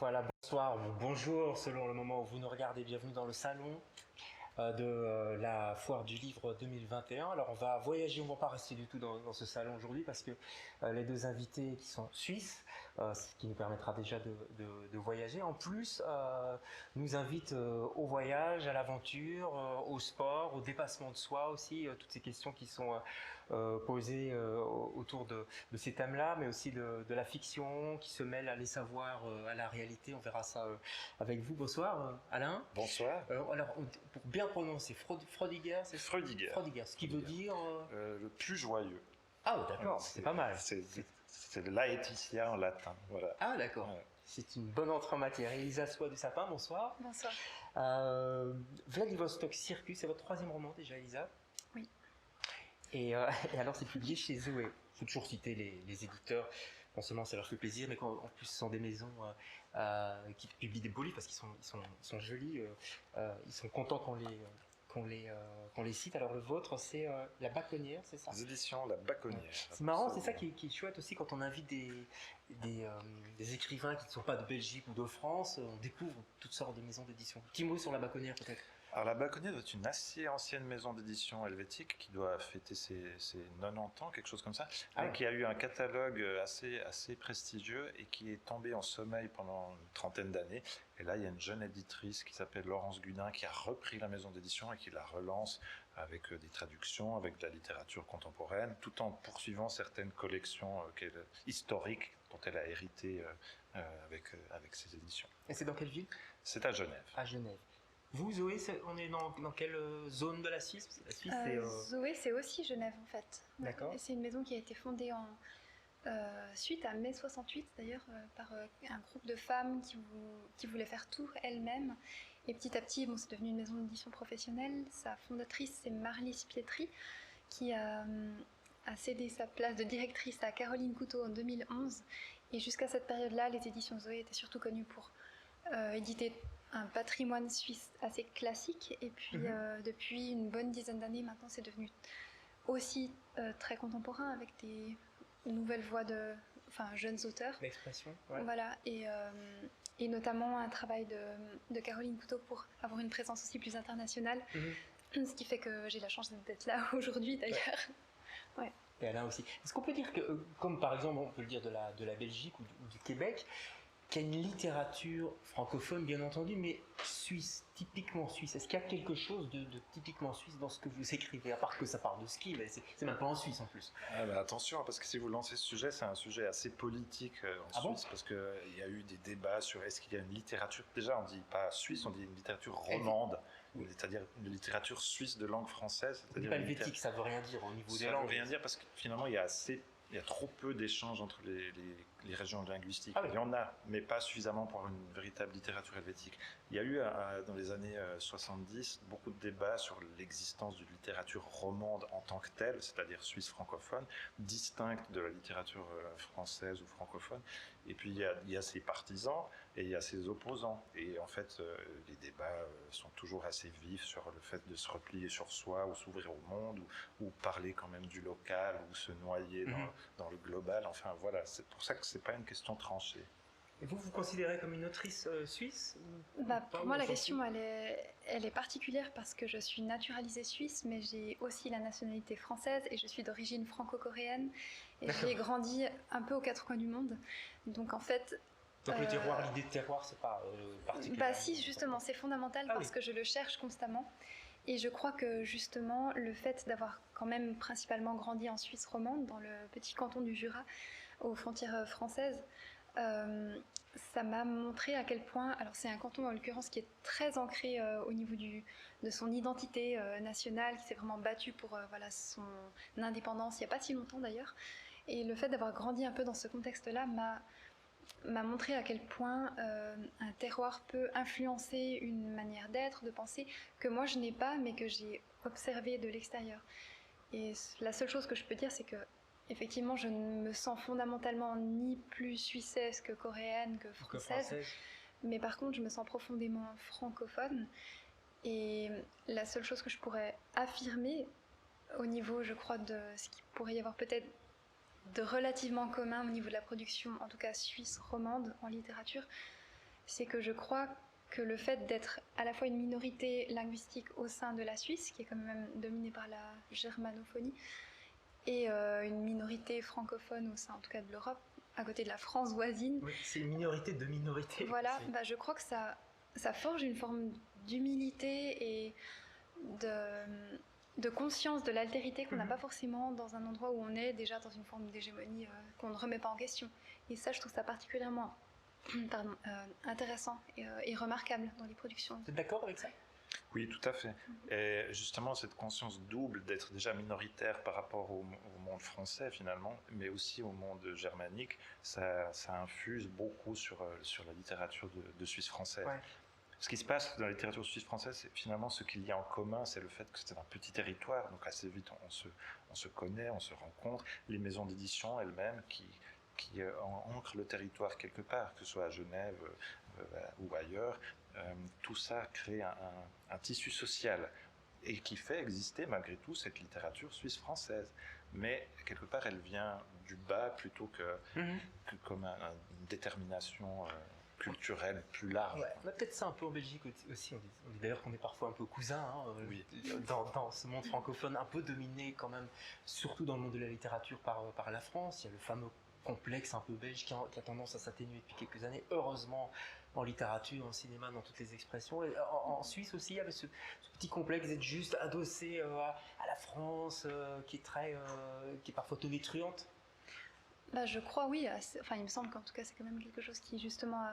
Voilà, bonsoir ou bonjour selon le moment où vous nous regardez. Bienvenue dans le salon de la foire du livre 2021. Alors on va voyager, on ne va pas rester du tout dans ce salon aujourd'hui parce que les deux invités qui sont suisses, ce qui nous permettra déjà de voyager, en plus nous invitent au voyage, à l'aventure, au sport, au dépassement de soi aussi, toutes ces questions qui sont posées autour de ces thèmes-là, mais aussi de la fiction qui se mêle à les savoirs, à la réalité. On verra ça avec vous. Bonsoir Alain. Bonsoir. Alors, pour bien prononcer, Freudiger, c'est Freudiger. Freudiger, ce qui veut dire le plus joyeux. Ah, d'accord, c'est pas mal. C'est Laetitia en latin, voilà. Ah, d'accord. Ouais. C'est une bonne entrée en matière. Elisa Soie du Sapin, bonsoir. Bonsoir. Vladivostok Circus, c'est votre troisième roman déjà, Elisa? Oui. Et alors, c'est publié chez Zoé. Il faut toujours citer les éditeurs. Non seulement ça leur fait plaisir, mais en plus ce sont des maisons qui publient des beaux livres parce qu'ils sont jolis. Ils sont contents qu'on les cite. Alors le vôtre, c'est La Baconnière, c'est ça? Les éditions La Baconnière. C'est marrant, c'est ça qui est chouette aussi quand on invite des écrivains qui ne sont pas de Belgique ou de France. On découvre toutes sortes de maisons d'édition. Petit mot sur La Baconnière peut-être. Alors La Baconnière est une assez ancienne maison d'édition helvétique qui doit fêter ses 90 ans, quelque chose comme ça, et qui a eu un catalogue assez prestigieux et qui est tombé en sommeil pendant une trentaine d'années. Et là, il y a une jeune éditrice qui s'appelle Laurence Gudin qui a repris la maison d'édition et qui la relance avec des traductions, avec de la littérature contemporaine, tout en poursuivant certaines collections historiques dont elle a hérité avec ses éditions. Et c'est dans quelle ville? C'est à Genève. À Genève. Vous, Zoé, on est dans quelle zone de la Suisse? La Suisse, Zoé, c'est aussi Genève en fait. D'accord. C'est une maison qui a été fondée suite à mai 68 d'ailleurs par un groupe de femmes qui voulaient faire tout elles-mêmes. Et petit à petit, c'est devenu une maison d'édition professionnelle. Sa fondatrice, c'est Marlise Pietri, qui a cédé sa place de directrice à Caroline Couteau en 2011. Et jusqu'à cette période-là, les éditions Zoé étaient surtout connues pour éditer un patrimoine suisse assez classique. Et puis, depuis une bonne dizaine d'années, maintenant, c'est devenu aussi très contemporain avec des nouvelles voix de jeunes auteurs. L'expression, ouais. Voilà, et notamment un travail de Caroline Couteau pour avoir une présence aussi plus internationale. Ce qui fait que j'ai la chance d'être là aujourd'hui, d'ailleurs. Ouais. Et Alain aussi. Est-ce qu'on peut dire que, comme par exemple, on peut le dire de la Belgique ou du Québec, qu'il y a une littérature francophone, bien entendu, mais suisse, typiquement suisse. Est-ce qu'il y a quelque chose de typiquement suisse dans ce que vous écrivez, à part que ça parle de ski, mais c'est même pas en Suisse en plus. Attention, parce que si vous lancez ce sujet, c'est un sujet assez politique en Suisse, parce qu'il y a eu des débats sur est-ce qu'il y a une littérature, déjà on dit pas suisse, on dit une littérature romande, c'est-à-dire une littérature suisse de langue française. C'est-à-dire pas helvétique, ça veut rien dire au niveau des langues. Ça veut rien dire parce que finalement il y a trop peu d'échanges entre les régions linguistiques. Il y en a, mais pas suffisamment pour une véritable littérature helvétique. Il y a eu, dans les années 70, beaucoup de débats sur l'existence d'une littérature romande en tant que telle, c'est-à-dire suisse francophone, distincte de la littérature française ou francophone. Et puis il y a ses partisans et il y a ses opposants. Et en fait, les débats sont toujours assez vifs sur le fait de se replier sur soi ou s'ouvrir au monde ou parler quand même du local ou se noyer dans le global. Enfin voilà, c'est pour ça que c'est pas une question tranchée. Et vous considérez comme une autrice suisse Pour moi, la question, elle est particulière parce que je suis naturalisée suisse, mais j'ai aussi la nationalité française et je suis d'origine franco-coréenne. Et j'ai grandi un peu aux quatre coins du monde. Donc en fait... Donc le terroir, l'idée de terroir, c'est pas particulier. Si, justement, c'est fondamental parce que je le cherche constamment. Et je crois que justement, le fait d'avoir quand même principalement grandi en Suisse romande, dans le petit canton du Jura, aux frontières françaises, ça m'a montré à quel point, alors c'est un canton en l'occurrence qui est très ancré au niveau de son identité nationale, qui s'est vraiment battu pour son indépendance il n'y a pas si longtemps d'ailleurs, et le fait d'avoir grandi un peu dans ce contexte-là m'a montré à quel point un terroir peut influencer une manière d'être, de penser, que moi je n'ai pas, mais que j'ai observé de l'extérieur. Et la seule chose que je peux dire, c'est que effectivement, je ne me sens fondamentalement ni plus suissesse que coréenne, que française. Mais par contre, je me sens profondément francophone. Et la seule chose que je pourrais affirmer au niveau, je crois, de ce qu'il pourrait y avoir peut-être de relativement commun au niveau de la production, en tout cas suisse romande en littérature, c'est que je crois que le fait d'être à la fois une minorité linguistique au sein de la Suisse, qui est quand même dominée par la germanophonie, et une minorité francophone au sein en tout cas de l'Europe, à côté de la France voisine. Oui, c'est une minorité de minorité. Voilà, je crois que ça forge une forme d'humilité et de conscience de l'altérité qu'on n'a pas forcément dans un endroit où on est déjà dans une forme d'hégémonie qu'on ne remet pas en question. Et ça, je trouve ça particulièrement intéressant et remarquable dans les productions. Vous êtes d'accord avec ça ? Oui, tout à fait. Et justement, cette conscience double d'être déjà minoritaire par rapport au monde français, finalement, mais aussi au monde germanique, ça infuse beaucoup sur la littérature de Suisse française. Ouais. Ce qui se passe dans la littérature suisse française, c'est finalement ce qu'il y a en commun, c'est le fait que c'est un petit territoire, donc assez vite on se connaît, on se rencontre. Les maisons d'édition elles-mêmes qui ancrent le territoire quelque part, que ce soit à Genève ou ailleurs, tout ça crée un tissu social et qui fait exister malgré tout cette littérature suisse-française. Mais quelque part, elle vient du bas plutôt que comme une détermination culturelle plus large. Ouais, on a peut-être ça un peu en Belgique aussi. On dit d'ailleurs qu'on est parfois un peu cousins oui. dans ce monde francophone, un peu dominé quand même, surtout dans le monde de la littérature par la France. Il y a le fameux complexe un peu belge qui a tendance à s'atténuer depuis quelques années, heureusement, en littérature, en cinéma, dans toutes les expressions. Et en Suisse aussi, il y avait ce petit complexe d'être juste adossé à la France, qui est parfois tonitruante. Je crois, oui. Enfin, il me semble qu'en tout cas, c'est quand même quelque chose qui, justement,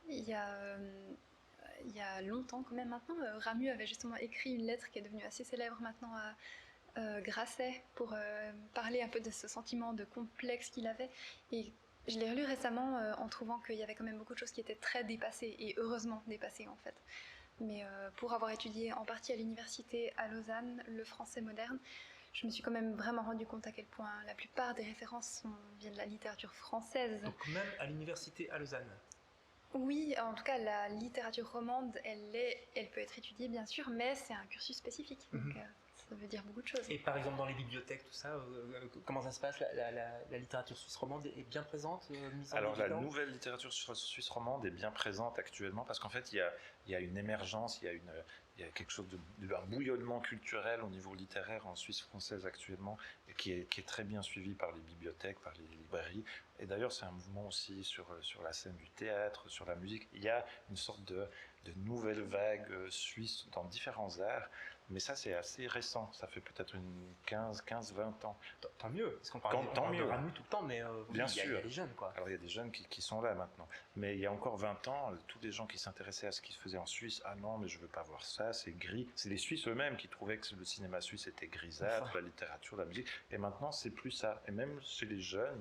il y a longtemps, quand même maintenant, Ramu avait justement écrit une lettre qui est devenue assez célèbre maintenant à Grasset pour parler un peu de ce sentiment de complexe qu'il avait. Et je l'ai relu récemment en trouvant qu'il y avait quand même beaucoup de choses qui étaient très dépassées, et heureusement dépassées en fait. Mais pour avoir étudié en partie à l'université à Lausanne le français moderne, je me suis quand même vraiment rendu compte à quel point la plupart des références viennent de la littérature française. Donc même à l'université à Lausanne? Oui, en tout cas la littérature romande, elle peut être étudiée bien sûr, mais c'est un cursus spécifique. Donc, ça veut dire beaucoup de choses. Et par exemple dans les bibliothèques, tout ça, comment ça se passe? La littérature suisse romande est bien présente, mise en Alors évidence? La nouvelle littérature suisse romande est bien présente actuellement parce qu'en fait il y a une émergence, il y a quelque chose un bouillonnement culturel au niveau littéraire en Suisse française actuellement et qui est très bien suivi par les bibliothèques, par les librairies. Et d'ailleurs c'est un mouvement aussi sur la scène du théâtre, sur la musique. Il y a une sorte de nouvelle vague suisse dans différents arts. Mais ça, c'est assez récent. Ça fait peut-être une 15-20 ans. Tant mieux, parce qu'on parle de Ramu tout le temps, mais bien sûr. Il y a des jeunes, quoi. Alors, il y a des jeunes qui sont là maintenant. Mais il y a encore 20 ans, tous les gens qui s'intéressaient à ce qui se faisait en Suisse, ah non, mais je veux pas voir ça, c'est gris. C'est les Suisses eux-mêmes qui trouvaient que le cinéma suisse était grisâtre, la littérature, la musique. Et maintenant, c'est plus ça. Et même chez les jeunes,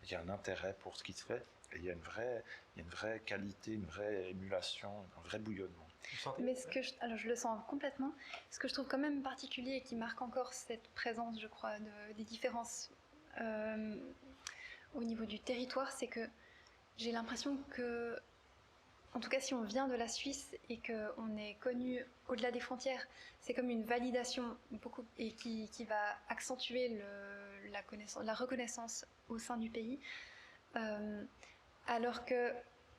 il y a un intérêt pour ce qui se fait. Et il y a une vraie qualité, une vraie émulation, un vrai bouillonnement. Mais alors je le sens complètement. Ce que je trouve quand même particulier et qui marque encore cette présence, je crois, des différences au niveau du territoire, c'est que j'ai l'impression que, en tout cas si on vient de la Suisse et qu'on est connu au-delà des frontières, c'est comme une validation et qui va accentuer la reconnaissance au sein du pays. Alors que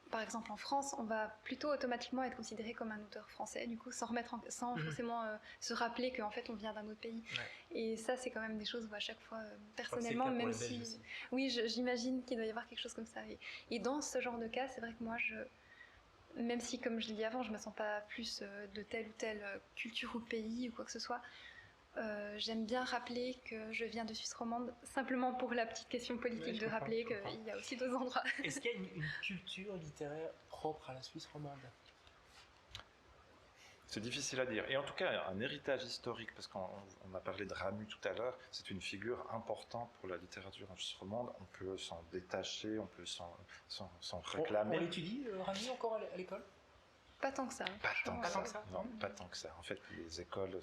par exemple en France, on va plutôt automatiquement être considéré comme un auteur français, du coup, sans forcément se rappeler qu'en fait on vient d'un autre pays. Ouais. Et ça, c'est quand même des choses où à chaque fois, personnellement, même si... Oui, j'imagine qu'il doit y avoir quelque chose comme ça. Et dans ce genre de cas, c'est vrai que moi, même si, comme je l'ai dit avant, je ne me sens pas plus de telle ou telle culture ou pays ou quoi que ce soit, j'aime bien rappeler que je viens de Suisse romande, simplement pour la petite question politique de rappeler qu'il y a aussi d'autres endroits. Est-ce qu'il y a une culture littéraire propre à la Suisse romande? C'est difficile à dire. Et en tout cas, un héritage historique, parce qu'on a parlé de Ramu tout à l'heure, c'est une figure importante pour la littérature en Suisse romande. On peut s'en détacher, on peut s'en réclamer. On l'étudie, Ramu, encore à l'école? Pas tant que ça. Pas tant que ça. Non, pas tant que ça. En fait, les écoles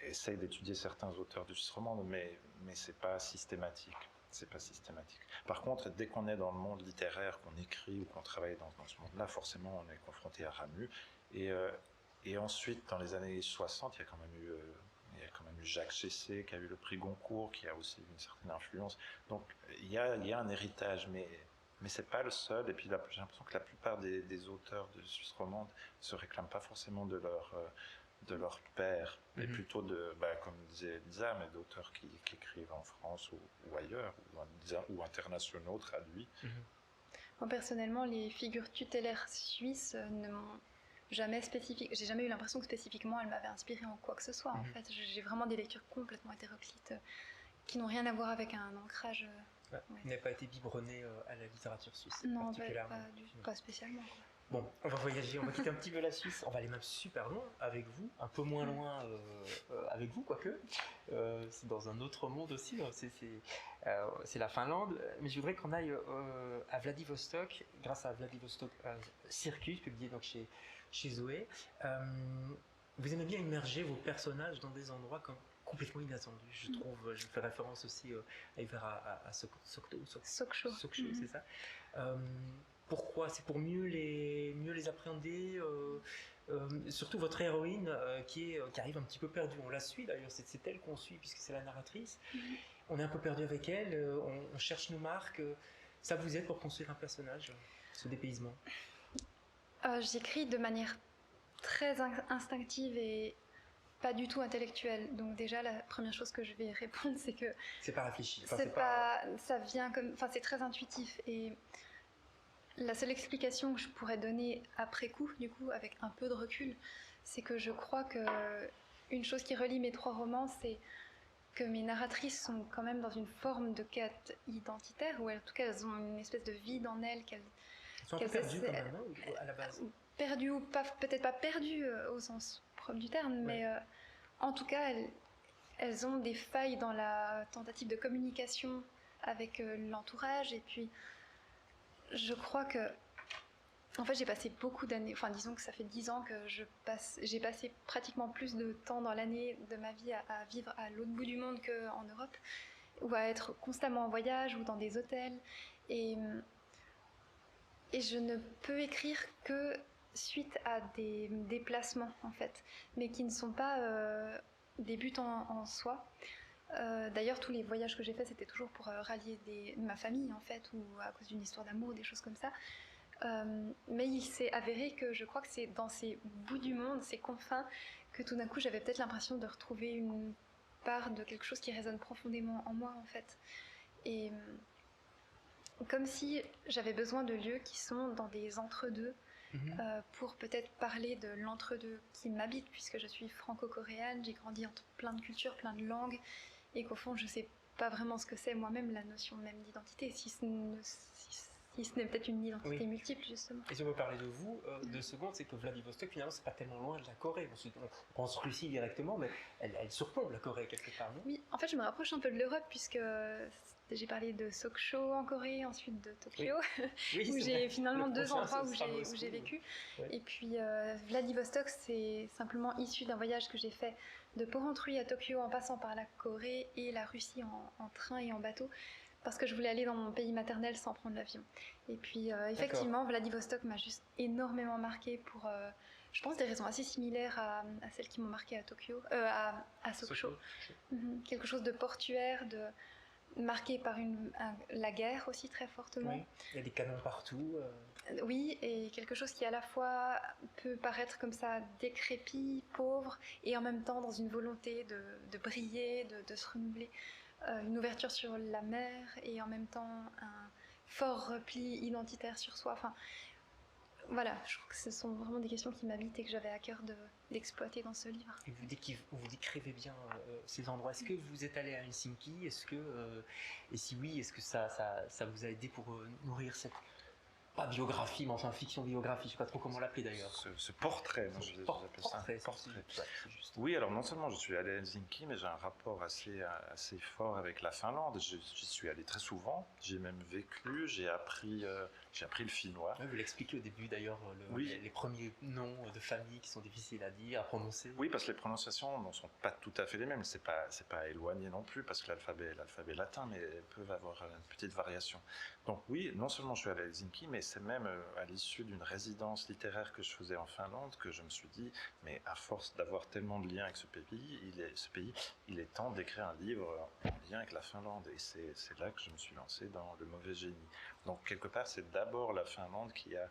essayent d'étudier certains auteurs de Suisse romande, mais c'est pas systématique. C'est pas systématique. Par contre, dès qu'on est dans le monde littéraire, qu'on écrit ou qu'on travaille dans ce monde-là, forcément, on est confronté à Ramu. Et ensuite, dans les années 60, il y a quand même eu Jacques Chessé qui a eu le prix Goncourt, qui a aussi une certaine influence. Donc, il y a un héritage, mais Mais c'est pas le seul, et puis j'ai l'impression que la plupart des auteurs de Suisse romande se réclament pas forcément de leur père, mais plutôt comme disait Lisa, mais d'auteurs qui écrivent en France ou ailleurs, ou internationaux traduits. Moi, personnellement, les figures tutélaires suisses ne m'ont jamais j'ai jamais eu l'impression que spécifiquement elles m'avaient inspirée en quoi que ce soit. En fait, j'ai vraiment des lectures complètement hétéroclites qui n'ont rien à voir avec un ancrage. Vous n'avez pas été biberonné à la littérature suisse? Non, particulièrement. pas spécialement. Quoi. Bon, on va voyager, on va quitter un petit peu la Suisse, on va aller même super loin avec vous, un peu moins loin avec vous, quoique. C'est dans un autre monde aussi, c'est la Finlande. Mais je voudrais qu'on aille à Vladivostok, grâce à Vladivostok Circus, publié donc chez Zoé. Vous aimez bien immerger vos personnages dans des endroits complètement inattendus, je trouve. Je fais référence aussi à Sokcho, c'est ça. Pourquoi? C'est pour mieux les appréhender, surtout votre héroïne qui arrive un petit peu perdue. On la suit d'ailleurs, c'est elle qu'on suit puisque c'est la narratrice. On est un peu perdu avec elle, on cherche nos marques. Ça vous aide pour construire un personnage, ce dépaysement? J'écris de manière très instinctive et pas du tout intellectuelle. Donc déjà, la première chose que je vais répondre, c'est que... C'est pas réfléchi. Ça vient comme... Enfin, c'est très intuitif et... La seule explication que je pourrais donner après coup, du coup, avec un peu de recul, c'est que je crois que une chose qui relie mes 3 romans, c'est que mes narratrices sont quand même dans une forme de quête identitaire, ou en tout cas elles ont une espèce de vide en elles Elles sont un peu perdues quand même, à la base. Perdues ou peut-être pas perdues au sens propre du terme, mais en tout cas elles ont des failles dans la tentative de communication avec l'entourage, et puis je crois que, en fait, j'ai passé beaucoup d'années, enfin disons que ça fait 10 ans que j'ai passé pratiquement plus de temps dans l'année de ma vie à vivre à l'autre bout du monde qu'en Europe, ou à être constamment en voyage ou dans des hôtels. Et je ne peux écrire que suite à des déplacements, en fait, mais qui ne sont pas des buts en soi. D'ailleurs, tous les voyages que j'ai faits, c'était toujours pour rallier ma famille, en fait, ou à cause d'une histoire d'amour, des choses comme ça. Mais il s'est avéré que je crois que c'est dans ces bouts du monde, ces confins, que tout d'un coup, j'avais peut-être l'impression de retrouver une part de quelque chose qui résonne profondément en moi, en fait. Et comme si j'avais besoin de lieux qui sont dans des entre-deux, pour peut-être parler de l'entre-deux qui m'habite, puisque je suis franco-coréenne, j'ai grandi entre plein de cultures, plein de langues, et qu'au fond je sais pas vraiment ce que c'est moi-même la notion même d'identité, si ce n'est peut-être une identité multiple justement. Et si on veut parler de vous, 2 secondes, c'est que Vladivostok finalement c'est pas tellement loin de la Corée. On pense Russie directement, mais elle surplombe la Corée quelque part, non? Oui, en fait je me rapproche un peu de l'Europe puisque j'ai parlé de Sokcho en Corée, ensuite de Tokyo, où j'ai finalement 2 endroits où j'ai vécu. Oui. Et puis Vladivostok, c'est simplement issu d'un voyage que j'ai fait de Porrentruy à Tokyo en passant par la Corée et la Russie en train et en bateau, parce que je voulais aller dans mon pays maternel sans prendre l'avion. Et puis effectivement, Vladivostok m'a juste énormément marquée pour... je pense des raisons assez similaires à celles qui m'ont marquée à Tokyo, à Sokcho. Quelque chose de portuaire, marqué par la guerre aussi très fortement. Oui, il y a des canons partout. Oui, et quelque chose qui à la fois peut paraître comme ça décrépit, pauvre, et en même temps dans une volonté de briller, de se renouveler. Une ouverture sur la mer et en même temps un fort repli identitaire sur soi. Enfin, voilà, je trouve que ce sont vraiment des questions qui m'habitent et que j'avais à cœur d'exploiter dans ce livre. Et vous décrivez bien ces endroits. Est-ce que vous êtes allé à Helsinki? Et si oui, est-ce que ça vous a aidé pour nourrir cette, pas biographie, mais enfin fiction biographie, je ne sais pas trop comment l'appeler d'ailleurs. Ce portrait, moi je l'appelle ça. Portrait. Juste. Oui, alors non sellement je suis allé à Helsinki, mais j'ai un rapport assez fort avec la Finlande. J'y suis allé très souvent, j'ai même vécu, j'ai appris le finnois. Oui, vous l'expliquez au début d'ailleurs, les premiers noms de famille qui sont difficiles à dire, à prononcer. Oui, parce que les prononciations ne sont pas tout à fait les mêmes, c'est pas éloigné non plus, parce que l'alphabet latin, mais elles peuvent avoir une petite variation. Donc oui, non seulement je suis allé à Helsinki, mais et c'est même à l'issue d'une résidence littéraire que je faisais en Finlande que je me suis dit, mais à force d'avoir tellement de liens avec ce pays, il est temps d'écrire un livre en lien avec la Finlande. Et c'est là que je me suis lancé dans Le Mauvais Génie. Donc quelque part, c'est d'abord la Finlande qui a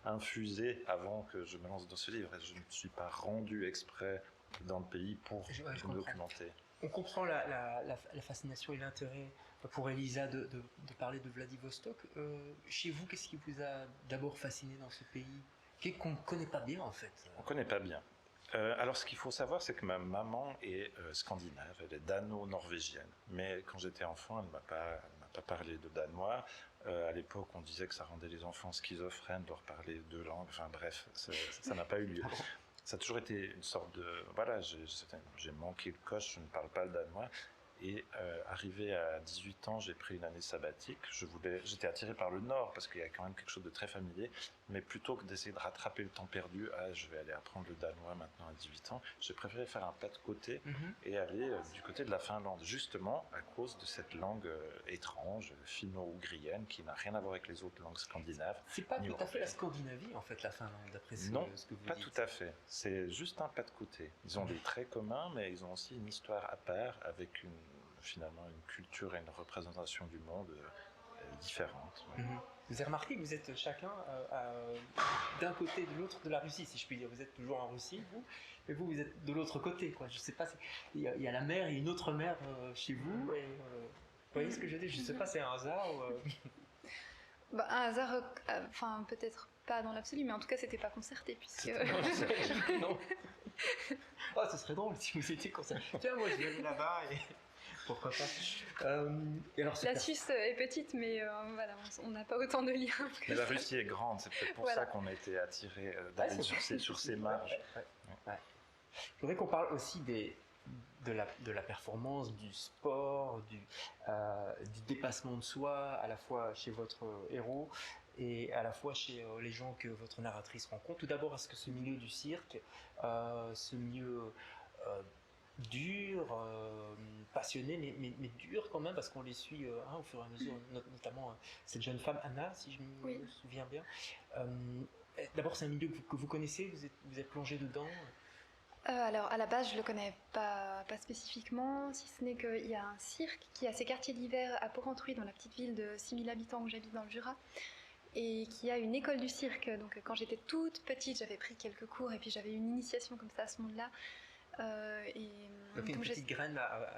infusé avant que je me lance dans ce livre. Et je ne me suis pas rendu exprès dans le pays pour me documenter. On comprend la fascination et l'intérêt pour Elisa de parler de Vladivostok. Chez vous, qu'est-ce qui vous a d'abord fasciné dans ce pays qu'on ne connaît pas bien en fait? On ne connaît pas bien. Alors ce qu'il faut savoir, c'est que ma maman est scandinave, elle est dano-norvégienne. Mais quand j'étais enfant, elle ne m'a pas parlé de danois. À l'époque, on disait que ça rendait les enfants schizophrènes de reparler deux langues. Enfin bref, ça n'a pas eu lieu. Ça a toujours été une sorte de... Voilà, j'ai manqué le coche, je ne parle pas le danois. Et arrivé à 18 ans, j'ai pris une année sabbatique. J'étais attiré par le Nord, parce qu'il y a quand même quelque chose de très familier. Mais plutôt que d'essayer de rattraper le temps perdu, je vais aller apprendre le danois maintenant à 18 ans, j'ai préféré faire un pas de côté et aller du côté de la Finlande, justement à cause de cette langue étrange, finno-ougrienne, qui n'a rien à voir avec les autres langues scandinaves. C'est pas tout à fait la Scandinavie, en fait, la Finlande, d'après ce que vous dites. Non, pas tout à fait. C'est juste un pas de côté. Ils ont des traits communs, mais ils ont aussi une histoire à part, avec finalement une culture et une représentation du monde différentes. Ouais. Vous avez remarqué que vous êtes chacun d'un côté et de l'autre de la Russie, si je puis dire. Vous êtes toujours en Russie, vous, mais vous êtes de l'autre côté, quoi. Je sais pas, il y a la mer et une autre mer chez vous. Et, vous voyez ce que je dis? Je sais pas, c'est un hasard ou, un hasard, enfin peut-être pas dans l'absolu, mais en tout cas c'était pas concerté puisque. Non. Oh, ce serait drôle si vous étiez concerté. Tiens, moi je vais aller là-bas et. Pourquoi pas et alors, la Suisse est petite, mais voilà, on n'a pas autant de liens. Mais la Russie est grande, c'est peut-être pour ça qu'on a été attirés d'aller sur ces marges. Ouais. Je voudrais qu'on parle aussi de la performance, du sport, du dépassement de soi, à la fois chez votre héros et à la fois chez les gens que votre narratrice rencontre. Tout d'abord, est-ce que ce milieu du cirque, ce milieu dur, passionné, mais dur quand même, parce qu'on les suit au fur et à mesure, notamment cette jeune femme Anna, si je me souviens bien. D'abord, c'est un milieu que vous connaissez, vous êtes plongé dedans? Alors, à la base, je ne le connais pas spécifiquement, si ce n'est qu'il y a un cirque qui a ses quartiers d'hiver à Porrentruy, dans la petite ville de 6000 habitants où j'habite dans le Jura, et qui a une école du cirque. Donc, quand j'étais toute petite, j'avais pris quelques cours, et puis j'avais une initiation comme ça à ce monde-là. Donc une petite graine a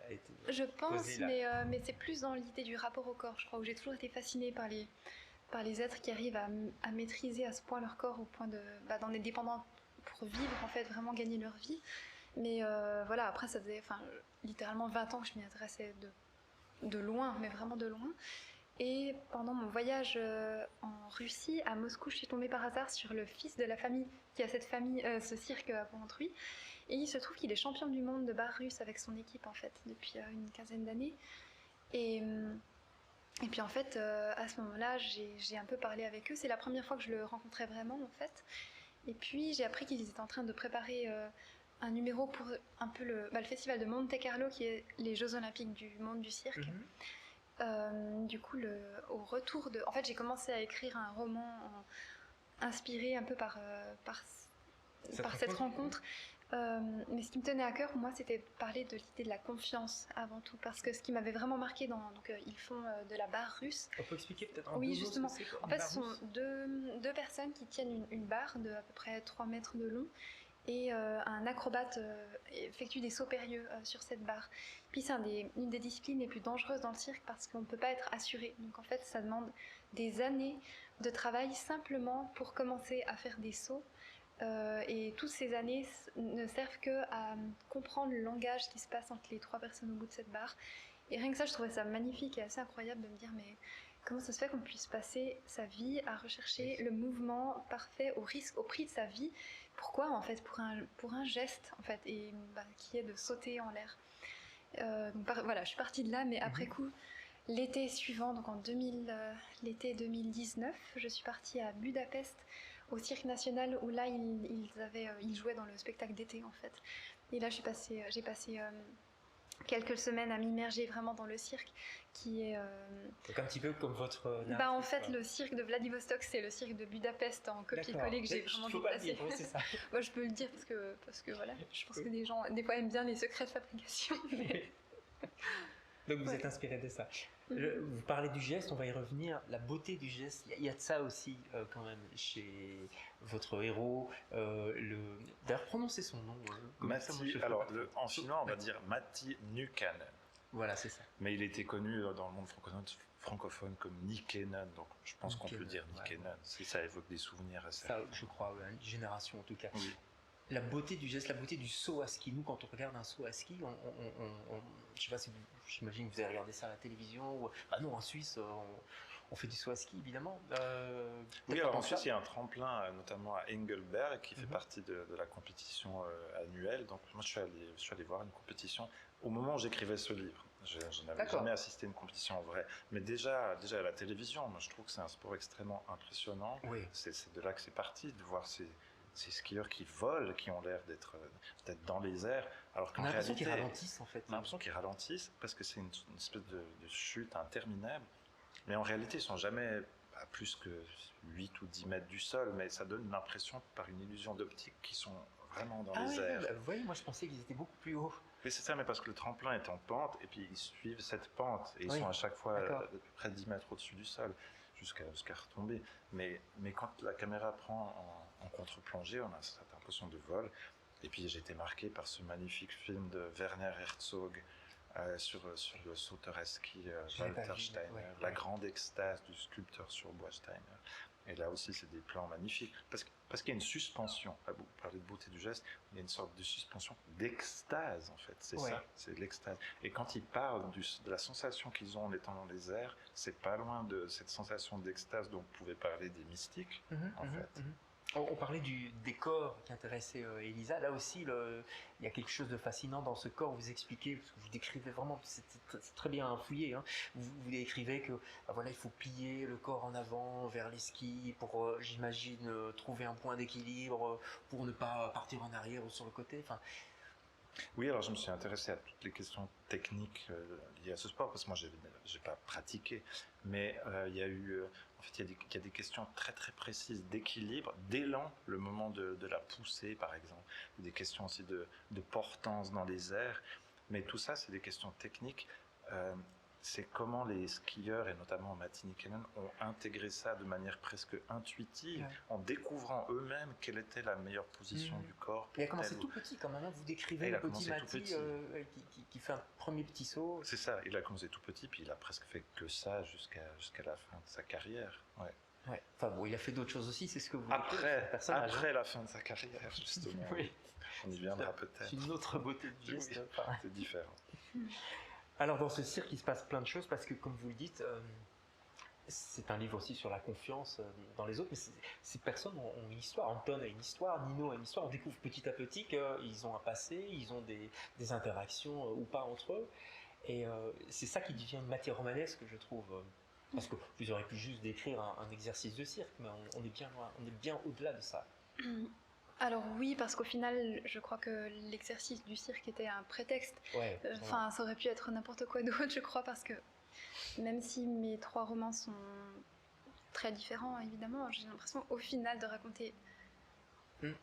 été je pense, posée là. mais c'est plus dans l'idée du rapport au corps, je crois, où j'ai toujours été fascinée par les êtres qui arrivent à maîtriser à ce point leur corps, au point d'en être dépendants pour vivre, en fait, vraiment gagner leur vie. Mais voilà, après ça faisait littéralement 20 ans que je m'y adressais de loin, mais vraiment de loin. Et pendant mon voyage en Russie, à Moscou, je suis tombée par hasard sur le fils de la famille qui a ce cirque à Porrentruy. Et il se trouve qu'il est champion du monde de barre russe avec son équipe, en fait, depuis une quinzaine d'années. Et puis, en fait, à ce moment-là, j'ai un peu parlé avec eux. C'est la première fois que je le rencontrais vraiment, en fait. Et puis, j'ai appris qu'ils étaient en train de préparer un numéro pour un peu le festival de Monte Carlo, qui est les Jeux Olympiques du monde du cirque. Du coup, au retour de... En fait, j'ai commencé à écrire un roman inspiré un peu par cette rencontre. Mais ce qui me tenait à cœur, moi, c'était de parler de l'idée de la confiance avant tout, parce que ce qui m'avait vraiment marqué ils font de la barre russe. On peut expliquer peut-être un peu. Oui, justement. En fait, ce sont deux personnes qui tiennent une barre de à peu près 3 mètres de long, et un acrobate effectue des sauts périlleux sur cette barre. Puis c'est une des disciplines les plus dangereuses dans le cirque, parce qu'on ne peut pas être assuré. Donc en fait, ça demande des années de travail simplement pour commencer à faire des sauts. Et toutes ces années ne servent qu'à comprendre le langage qui se passe entre les 3 personnes au bout de cette barre. Et rien que ça, je trouvais ça magnifique et assez incroyable de me dire, mais comment ça se fait qu'on puisse passer sa vie à rechercher le mouvement parfait au prix de sa vie? Pourquoi, en fait? Pour un geste, en fait, et qui est de sauter en l'air. Voilà, je suis partie de là, mais après coup, l'été suivant, donc l'été 2019, je suis partie à Budapest, au Cirque National, où là, ils jouaient dans le spectacle d'été, en fait. Et là, j'ai passé quelques semaines à m'immerger vraiment dans le cirque, qui est... Donc un petit peu comme votre... en fait, le cirque de Vladivostok, c'est le cirque de Budapest en copier-coller que j'ai vraiment déplacé. C'est ça. Moi, je peux le dire parce que voilà, je pense que des gens, des fois, aiment bien les secrets de fabrication. Mais... Donc vous êtes inspiré de ça. Vous parlez du geste, on va y revenir. La beauté du geste, il y a de ça aussi quand même chez votre héros. D'ailleurs, prononcez son nom. Alors, en finnois, on va dire Matti Nykänen. Voilà, c'est ça. Mais il était connu dans le monde francophone comme Nykänen, donc je pense qu'on peut dire Nykänen, si ça évoque des souvenirs assez. Ça, je crois, une génération en tout cas. Oui. La beauté du geste, la beauté du saut à ski. Nous, quand on regarde un saut à ski, je sais pas si j'imagine que vous avez regardé ça à la télévision. Non, en Suisse, on fait du saut à ski, évidemment. Oui, alors en Suisse, il y a un tremplin, notamment à Engelberg, qui fait partie de la compétition annuelle. Donc, moi, je suis allé voir une compétition au moment où j'écrivais ce livre. Je n'avais jamais assisté à une compétition en vrai. Mais déjà à la télévision, moi, je trouve que c'est un sport extrêmement impressionnant. Oui. C'est de là que c'est parti, de voir ces skieurs qui volent, qui ont l'air d'être dans les airs, alors qu'en réalité, qu'ils ralentissent en fait. On a l'impression qu'ils ralentissent parce que c'est une espèce de chute interminable, mais en réalité, ils sont jamais à plus que 8 ou 10 mètres du sol, mais ça donne l'impression, par une illusion d'optique, qu'ils sont vraiment dans les airs. Vous voyez, moi je pensais qu'ils étaient beaucoup plus hauts. Mais c'est ça, mais parce que le tremplin est en pente, et puis ils suivent cette pente, et ils sont à chaque fois près de 10 mètres au-dessus du sol, jusqu'à retomber. Mais quand la caméra prend en contre-plongée, on a cette impression de vol. Et puis j'ai été marqué par ce magnifique film de Werner Herzog sur le sauteur à ski Walter Steiner, la grande extase du sculpteur sur bois Steiner. Et là aussi, c'est des plans magnifiques. Parce qu'il y a une suspension. Vous parlez de beauté du geste, il y a une sorte de suspension d'extase, en fait. C'est ça, c'est l'extase. Et quand ils parlent de la sensation qu'ils ont en étant dans les airs, c'est pas loin de cette sensation d'extase dont vous pouvez parler des mystiques, en fait. On parlait du décor qui intéressait Elisa. Là aussi, il y a quelque chose de fascinant dans ce corps. Vous expliquez, parce que vous décrivez vraiment, c'est très bien fouillé. Hein. Vous décrivez que il faut plier le corps en avant vers les skis pour, j'imagine, trouver un point d'équilibre pour ne pas partir en arrière ou sur le côté. Enfin. Oui, alors je me suis intéressé à toutes les questions techniques liées à ce sport, parce que moi, j'ai pas pratiqué, mais il y a eu... En fait, il y a des questions très très précises d'équilibre, d'élan, le moment de la poussée par exemple, des questions aussi de portance dans les airs, mais tout ça c'est des questions techniques. C'est comment les skieurs, et notamment Matti Nykänen, ont intégré ça de manière presque intuitive, en découvrant eux-mêmes quelle était la meilleure position du corps. Il a commencé tout petit quand même, vous décrivez le petit Matti qui fait un premier petit saut. C'est ça, il a commencé tout petit, puis il a presque fait que ça jusqu'à la fin de sa carrière. Ouais. Enfin bon, il a fait d'autres choses aussi, c'est ce que vous après la fin de sa carrière, justement. Oui. On y viendra peut-être. C'est une autre beauté de geste. C'est différent. Alors dans ce cirque, il se passe plein de choses parce que, comme vous le dites, c'est un livre aussi sur la confiance dans les autres, mais ces personnes ont une histoire. Anton a une histoire, Nino a une histoire. On découvre petit à petit qu'ils ont un passé, ils ont des interactions ou pas entre eux. Et c'est ça qui devient une matière romanesque, je trouve. Parce que vous auriez pu juste décrire un exercice de cirque, mais on est bien loin, on est bien au-delà de ça. Alors oui, parce qu'au final, je crois que l'exercice du cirque était un prétexte. Ça aurait pu être n'importe quoi d'autre, je crois, parce que même si mes 3 romans sont très différents, évidemment, j'ai l'impression au final de raconter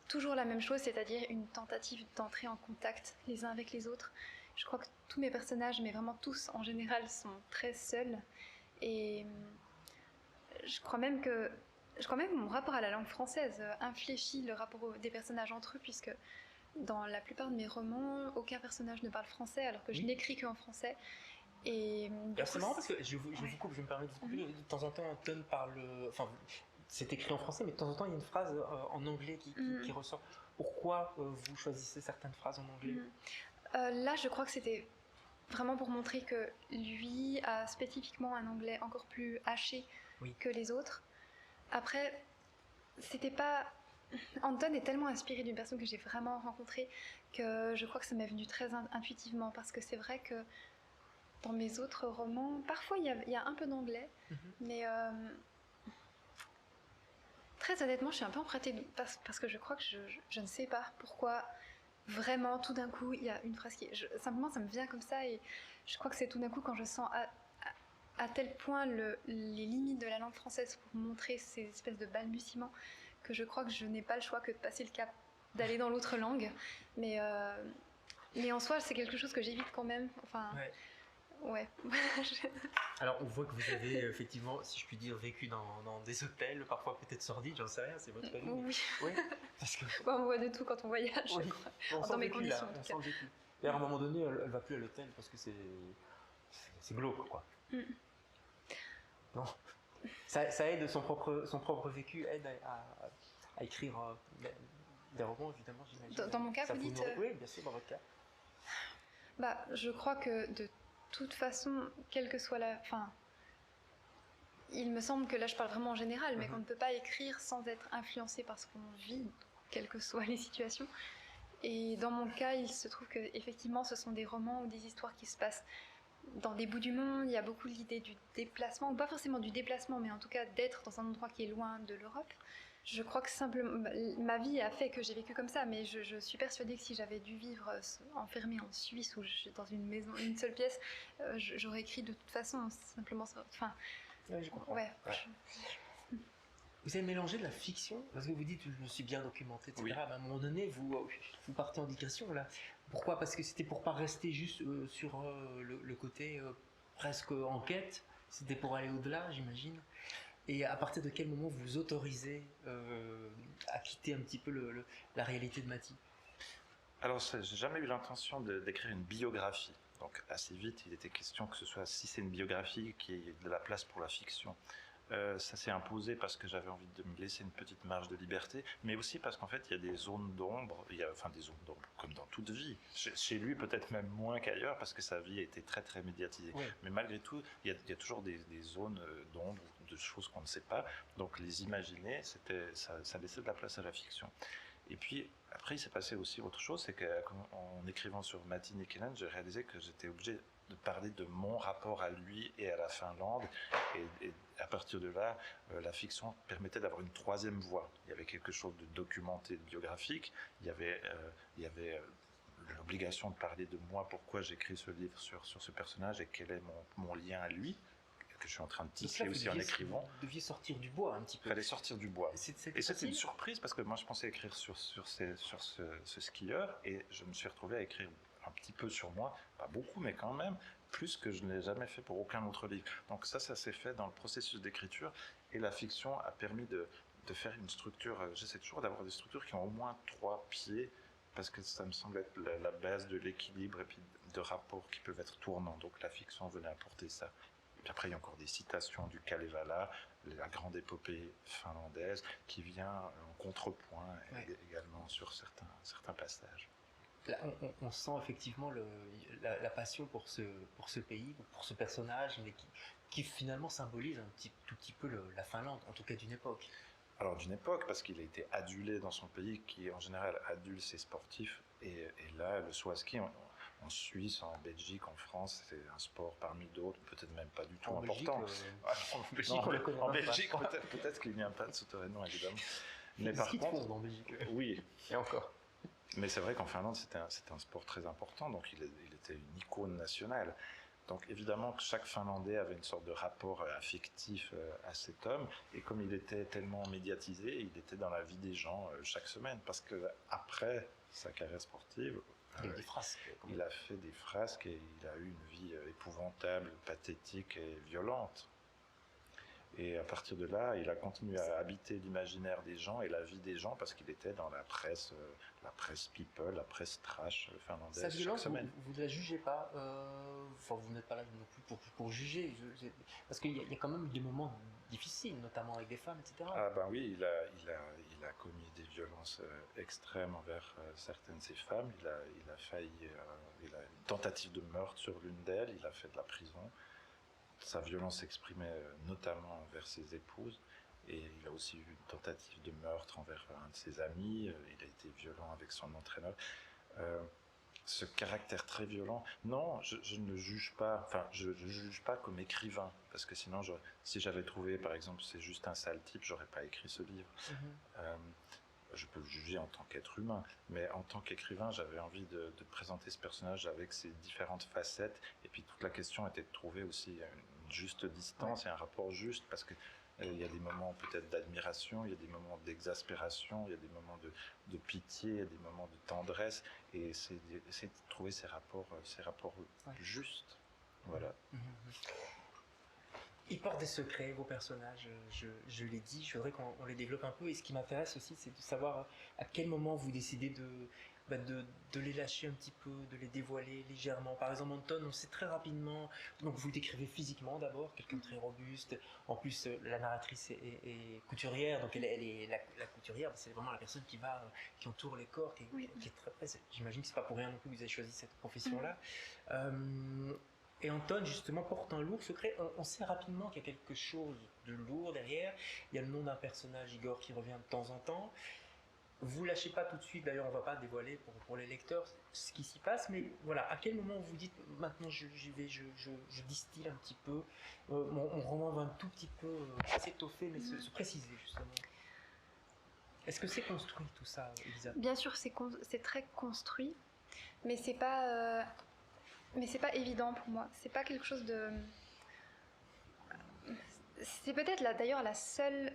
toujours la même chose, c'est-à-dire une tentative d'entrer en contact les uns avec les autres. Je crois que tous mes personnages, mais vraiment tous en général, sont très seuls. Et je crois même que mon rapport à la langue française infléchit le rapport des personnages entre eux, puisque dans la plupart de mes romans, aucun personnage ne parle français, alors que je n'écris qu'en français. Et c'est marrant parce que je vous coupe, je me permets de vous couper. De temps en temps, Anton parle. Enfin, c'est écrit en français, mais de temps en temps, il y a une phrase en anglais qui ressort. Pourquoi vous choisissez certaines phrases en anglais ? Là, je crois que c'était vraiment pour montrer que lui a spécifiquement un anglais encore plus haché que les autres. Après, c'était pas... Anton est tellement inspiré d'une personne que j'ai vraiment rencontrée que je crois que ça m'est venu très intuitivement, parce que c'est vrai que dans mes autres romans, parfois il y a un peu d'anglais, mais très honnêtement, je suis un peu empruntée parce que je crois que je ne sais pas pourquoi vraiment, tout d'un coup, il y a une phrase simplement, ça me vient comme ça, et je crois que c'est tout d'un coup quand je sens à tel point les limites de la langue française pour montrer ces espèces de balbutiements que je crois que je n'ai pas le choix que de passer le cap, d'aller dans l'autre langue. Mais en soi, c'est quelque chose que j'évite quand même. Enfin, ouais. Alors, on voit que vous avez effectivement, si je puis dire, vécu dans des hôtels, parfois peut-être sordides, j'en sais rien, c'est votre famille. Oui. Oui. Parce que... on voit de tout quand on voyage, oui. je crois. On Dans mes vécu, conditions, là, en on tout sent cas. le vécu. Et à un moment donné, elle va plus à l'hôtel parce que c'est glauque, quoi. Non. Ça aide, son propre vécu aide à écrire des romans, évidemment, j'imagine. Dans mon cas, vous dites... Oui, bien sûr, dans votre cas. Je crois que de toute façon, quelle que soit la... Enfin, il me semble que là, je parle vraiment en général, mais qu'on ne peut pas écrire sans être influencé par ce qu'on vit, quelles que soient les situations. Et dans mon cas, il se trouve que effectivement, ce sont des romans ou des histoires qui se passent dans des bouts du monde. Il y a beaucoup l'idée du déplacement, ou pas forcément du déplacement, mais en tout cas d'être dans un endroit qui est loin de l'Europe. Je crois que simplement, ma vie a fait que j'ai vécu comme ça, mais je suis persuadée que si j'avais dû vivre enfermée en Suisse ou dans une maison, une seule pièce, j'aurais écrit de toute façon, simplement. Enfin, ouais, je comprends. Ouais. Vous avez mélangé de la fiction, parce que vous dites je me suis bien documenté, etc. Oui. À un moment donné, vous partez en digression là. Pourquoi? Parce que c'était pour pas rester juste sur le côté presque enquête. C'était pour aller au-delà, j'imagine. Et à partir de quel moment vous vous autorisez à quitter un petit peu la réalité de Mati? Alors, j'ai jamais eu l'intention d'écrire une biographie. Donc, assez vite, il était question que ce soit, si c'est une biographie, qu'il y ait de la place pour la fiction. Ça s'est imposé parce que j'avais envie de me laisser une petite marge de liberté, mais aussi parce qu'en fait, il y a des zones d'ombre, des zones d'ombre, comme dans toute vie. Chez lui, peut-être même moins qu'ailleurs, parce que sa vie a été très, très médiatisée. Oui. Mais malgré tout, il y a toujours des zones d'ombre, de choses qu'on ne sait pas. Donc, les imaginer, ça laissait de la place à la fiction. Et puis, après, il s'est passé aussi autre chose, c'est qu'en écrivant sur Matti Nykänen, j'ai réalisé que j'étais obligé de parler de mon rapport à lui et à la Finlande. Et à partir de là, la fiction permettait d'avoir une troisième voie. Il y avait quelque chose de documenté, de biographique. Il y avait l'obligation de parler de moi, pourquoi j'écris ce livre sur ce personnage et quel est mon lien à lui, que je suis en train de tisser aussi en écrivant. Vous deviez sortir du bois un petit peu. Il fallait sortir du bois. Et c'était une surprise parce que moi je pensais écrire sur ce skieur et je me suis retrouvé à écrire un petit peu sur moi, pas beaucoup mais quand même, plus que je ne l'ai jamais fait pour aucun autre livre. Donc ça s'est fait dans le processus d'écriture et la fiction a permis de faire une structure, j'essaie toujours d'avoir des structures qui ont au moins 3 pieds parce que ça me semble être la base de l'équilibre et puis de rapports qui peuvent être tournants. Donc la fiction venait apporter ça. Et puis après, il y a encore des citations du Kalevala, la grande épopée finlandaise, qui vient en contrepoint également sur certains passages. Là, on sent effectivement la passion pour ce pays, pour ce personnage, mais qui finalement symbolise tout petit peu la Finlande, en tout cas d'une époque. Alors d'une époque, parce qu'il a été adulé dans son pays, qui en général adule ses sportifs, et là, le saut à ski, en Suisse, en Belgique, en France, c'est un sport parmi d'autres, peut-être même pas du tout important. En Belgique, on le connaît. En Belgique, peut-être qu'il n'y a pas de souterrain, évidemment. Mais par contre, en Belgique. Oui. Et encore. Mais c'est vrai qu'en Finlande, c'était un sport très important, donc il était une icône nationale. Donc évidemment que chaque Finlandais avait une sorte de rapport affectif à cet homme, et comme il était tellement médiatisé, il était dans la vie des gens chaque semaine, parce qu'après sa carrière sportive, il a fait des frasques et il a eu une vie épouvantable, pathétique et violente. Et à partir de là, il a continué à habiter l'imaginaire des gens et la vie des gens parce qu'il était dans la presse people, la presse trash finlandaise. Sa violence, vous ne la jugez pas, vous n'êtes pas là non plus pour juger, parce qu'il y a quand même des moments difficiles, notamment avec des femmes, etc. Ah ben oui, il a commis des violences extrêmes envers certaines de ces femmes. Il a une tentative de meurtre sur l'une d'elles, il a fait de la prison. Sa violence s'exprimait notamment envers ses épouses et il a aussi eu une tentative de meurtre envers un de ses amis. Il a été violent avec son entraîneur. Ce caractère très violent, non, je ne le juge pas. Enfin, je juge pas comme écrivain parce que sinon, si j'avais trouvé, par exemple, c'est juste un sale type, j'aurais pas écrit ce livre. je peux le juger en tant qu'être humain, mais en tant qu'écrivain, j'avais envie de présenter ce personnage avec ses différentes facettes, et puis toute la question était de trouver aussi une juste distance et un rapport juste, parce que il y a des moments peut-être d'admiration, il y a des moments d'exaspération, il y a des moments de pitié, il y a des moments de tendresse, et c'est essayer de trouver ces rapports justes. Voilà. Ils portent des secrets, vos personnages, je l'ai dit, je voudrais qu'on les développe un peu, et ce qui m'intéresse aussi, c'est de savoir à quel moment vous décidez de les lâcher un petit peu, de les dévoiler légèrement. Par exemple, Anton, on sait très rapidement, donc vous le décrivez physiquement d'abord, quelqu'un de très robuste, en plus la narratrice est couturière, donc elle est la couturière, c'est vraiment la personne qui entoure les corps, qui est très près, j'imagine que c'est pas pour rien non plus que vous avez choisi cette profession-là. Et Anton, justement, porte un lourd secret. On sait rapidement qu'il y a quelque chose de lourd derrière. Il y a le nom d'un personnage, Igor, qui revient de temps en temps. Vous lâchez pas tout de suite, d'ailleurs on ne va pas dévoiler pour les lecteurs ce qui s'y passe, mais voilà, à quel moment vous dites, maintenant j'y vais, je distille un petit peu, mon roman va un tout petit peu s'étoffer, mais se préciser justement. Est-ce que c'est construit tout ça, Elisa ? Bien sûr, c'est très construit, mais c'est pas évident pour moi. C'est pas quelque chose de... C'est peut-être d'ailleurs la seule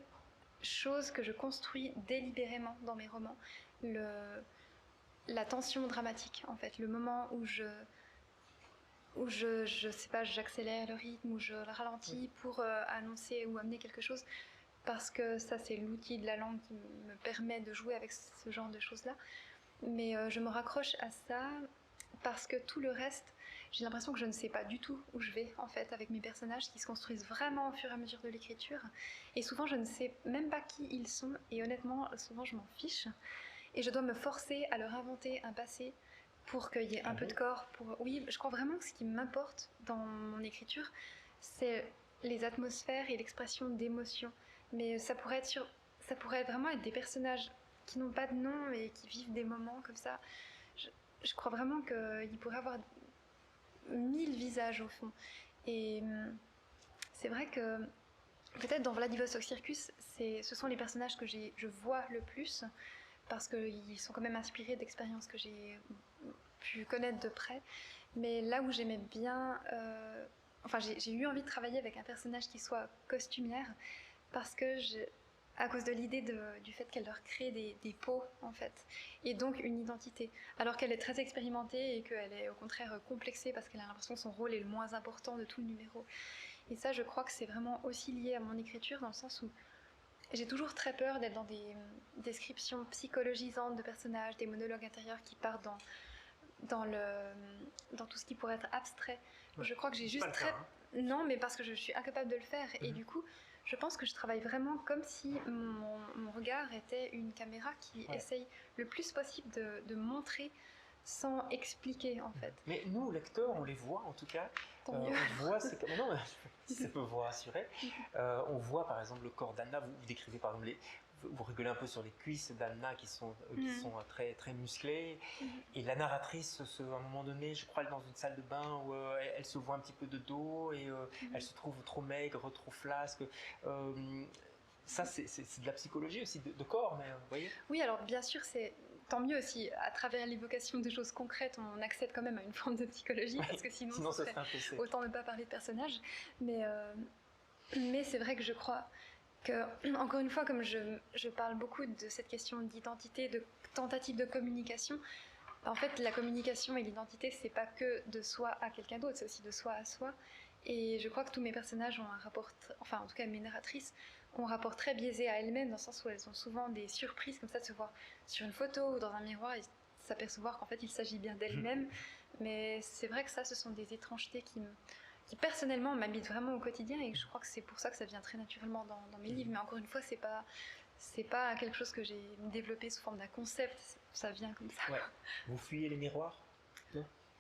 chose que je construis délibérément dans mes romans, la tension dramatique en fait, le moment où je sais pas, j'accélère le rythme ou je ralentis pour annoncer ou amener quelque chose, parce que ça c'est l'outil de la langue qui me permet de jouer avec ce genre de choses là, mais je me raccroche à ça parce que tout le reste, j'ai l'impression que je ne sais pas du tout où je vais en fait avec mes personnages qui se construisent vraiment au fur et à mesure de l'écriture, et souvent je ne sais même pas qui ils sont, et honnêtement souvent je m'en fiche et je dois me forcer à leur inventer un passé pour qu'il y ait un peu de corps. Oui, je crois vraiment que ce qui m'importe dans mon écriture, c'est les atmosphères et l'expression d'émotions, mais ça pourrait vraiment être des personnages qui n'ont pas de nom et qui vivent des moments comme ça. Je crois vraiment qu'il pourrait avoir 1000 visages au fond. Et c'est vrai que peut-être dans Vladivostok Circus, ce sont les personnages que je vois le plus, parce qu'ils sont quand même inspirés d'expériences que j'ai pu connaître de près. Mais là où j'aimais bien... j'ai eu envie de travailler avec un personnage qui soit costumière, parce que à cause de l'idée du fait qu'elle leur crée des peaux en fait, et donc une identité, alors qu'elle est très expérimentée et qu'elle est au contraire complexée parce qu'elle a l'impression que son rôle est le moins important de tout le numéro. Et ça, je crois que c'est vraiment aussi lié à mon écriture, dans le sens où j'ai toujours très peur d'être dans des descriptions psychologisantes de personnages, des monologues intérieurs qui partent dans tout ce qui pourrait être abstrait. Je crois que j'ai juste Non, mais parce que je suis incapable de le faire, et du coup je pense que je travaille vraiment comme si mon regard était une caméra qui essaye le plus possible de montrer sans expliquer en fait. Mais nous, lecteurs, on les voit en tout cas. Tant mieux. On voit, non, si ça peut vous rassurer. On voit par exemple le corps d'Anna. Vous décrivez par exemple vous rigolez un peu sur les cuisses d'Anna qui sont très, très musclées. Et la narratrice, à un moment donné, je crois, elle est dans une salle de bain où elle se voit un petit peu de dos et elle se trouve trop maigre, trop flasque. Ça, c'est de la psychologie aussi, de corps, mais vous voyez ? Oui, alors bien sûr, c'est tant mieux aussi. À travers l'évocation de choses concrètes, on accède quand même à une forme de psychologie, parce que sinon ça serait un peu sec. Autant ne pas parler de personnages. Mais c'est vrai que je crois que, encore une fois, comme je parle beaucoup de cette question d'identité, de tentative de communication, en fait, la communication et l'identité, c'est pas que de soi à quelqu'un d'autre, c'est aussi de soi à soi. Et je crois que tous mes personnages ont un rapport, enfin en tout cas mes narratrices, ont un rapport très biaisé à elles-mêmes, dans le sens où elles ont souvent des surprises comme ça, de se voir sur une photo ou dans un miroir et s'apercevoir qu'en fait il s'agit bien d'elles-mêmes. Mais c'est vrai que ça, ce sont des étrangetés qui personnellement m'habitent vraiment au quotidien, et je crois que c'est pour ça que ça vient très naturellement dans mes livres. Mais encore une fois, c'est pas quelque chose que j'ai développé sous forme d'un concept, ça vient comme ça. Ouais. Vous fuyez les miroirs ?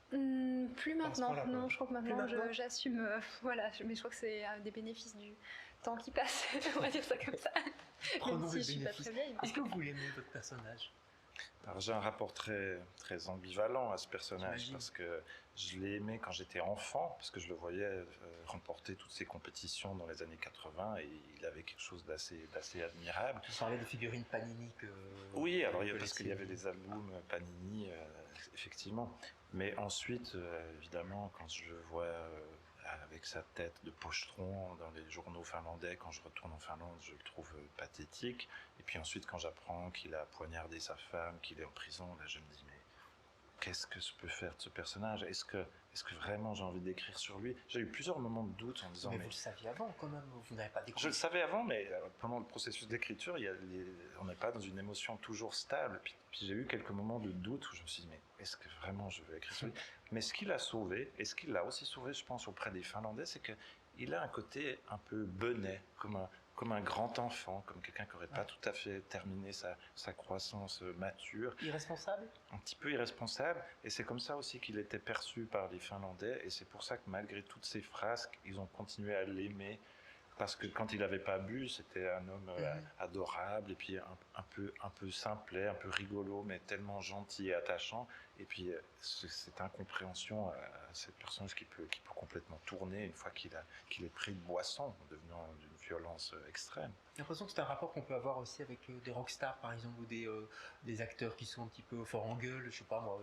Plus maintenant, non, je crois que maintenant j'assume, voilà, mais je crois que c'est des bénéfices du temps qui passe, on va dire ça comme ça. Prenons même si les je suis pas bénéfices. très vieille. Est-ce que vous l'aimez, votre personnage ? Alors j'ai un rapport très, très ambivalent à ce personnage parce que je l'ai aimé quand j'étais enfant, parce que je le voyais remporter toutes ces compétitions dans les années 80 et il avait quelque chose d'assez admirable. Tu parlais de figurines Panini que... Oui, alors parce qu'il y avait des albums Panini, effectivement. Mais ensuite, évidemment, quand je le vois avec sa tête de pochetron dans les journaux finlandais, quand je retourne en Finlande, je le trouve pathétique. Et puis ensuite, quand j'apprends qu'il a poignardé sa femme, qu'il est en prison, là je me dis, mais qu'est-ce que je peux faire de ce personnage ? Est-ce que vraiment j'ai envie d'écrire sur lui ? J'ai eu plusieurs moments de doute en disant... Mais vous le saviez avant quand même, vous n'avez pas découvert. Je le savais avant, mais pendant le processus d'écriture, on n'est pas dans une émotion toujours stable. Puis j'ai eu quelques moments de doute où je me suis dit, mais est-ce que vraiment je veux écrire sur lui ? Mais ce qui l'a sauvé, et ce qui l'a aussi sauvé, je pense, auprès des Finlandais, c'est qu'il a un côté un peu benet, comme un grand enfant, comme quelqu'un qui n'aurait pas tout à fait terminé sa croissance mature. Irresponsable ? Un petit peu irresponsable, et c'est comme ça aussi qu'il était perçu par les Finlandais, et c'est pour ça que malgré toutes ces frasques, ils ont continué à l'aimer, parce que quand il n'avait pas bu, c'était un homme adorable, et puis un peu simplet, un peu rigolo, mais tellement gentil et attachant, et puis cette incompréhension à cette personnage qui peut complètement tourner une fois qu'il est pris de boisson, en devenant d'une violence extrême. J'ai l'impression que c'est un rapport qu'on peut avoir aussi avec des rockstars, par exemple, ou des acteurs qui sont un petit peu fort en gueule, je sais pas moi,